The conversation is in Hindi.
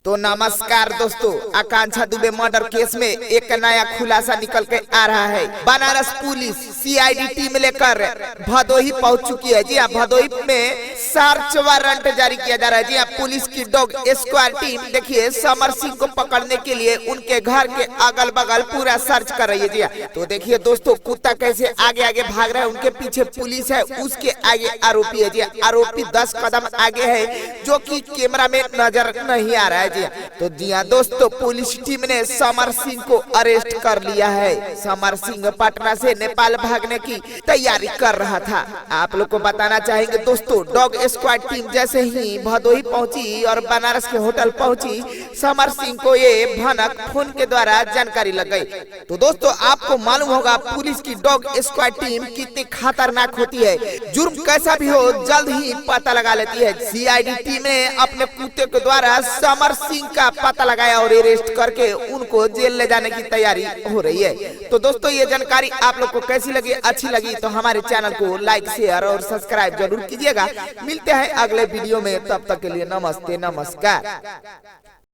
तो नमस्कार दोस्तों, आकांक्षा दुबे मर्डर केस में एक नया खुलासा निकल के आ रहा है। बनारस पुलिस सीआईडी टीम लेकर भदोही पहुंच चुकी है। जी हाँ, भदोही में सर्च वारंट जारी किया जा रहा है। जी हाँ, पुलिस की डॉग स्क्वाड टीम देखिए समर सिंह को पकड़ने के लिए उनके घर के अगल बगल पूरा सर्च कर रही है। जी हाँ, तो देखिए दोस्तों, कुत्ता कैसे आगे आगे भाग रहा है, उनके पीछे पुलिस है, उसके आगे आरोपी है। जी हाँ, आरोपी 10 कदम आगे है जो कि कैमरा में नजर नहीं आ रहा है। जी हाँ, तो जी हाँ दोस्तों, पुलिस टीम ने समर सिंह को अरेस्ट कर लिया है। समर सिंह पटना से नेपाल भागने की तैयारी कर रहा था। आप लोग को बताना चाहेंगे दोस्तों, डॉग स्क्वाड टीम जैसे ही भदोही पहुंची और बनारस के होटल पहुंची, समर सिंह को ये भनक फोन के द्वारा जानकारी लग गई। तो दोस्तों, आपको मालूम होगा पुलिस की डॉग स्क्वाड टीम कितनी खतरनाक होती है। जुर्म कैसा भी हो जल्द ही पता लगा लेती है। सीआईडी टीम ने अपने कुत्ते के द्वारा समर सिंह का पता लगाया और अरेस्ट करके उनको जेल ले जाने की तैयारी हो रही है। तो दोस्तों, ये जानकारी आप लोग को कैसी लगी? अच्छी लगी तो हमारे चैनल को लाइक शेयर और सब्सक्राइब जरूर कीजिएगा। मिलते हैं अगले वीडियो में, तब तक के लिए नमस्ते नमस्कार।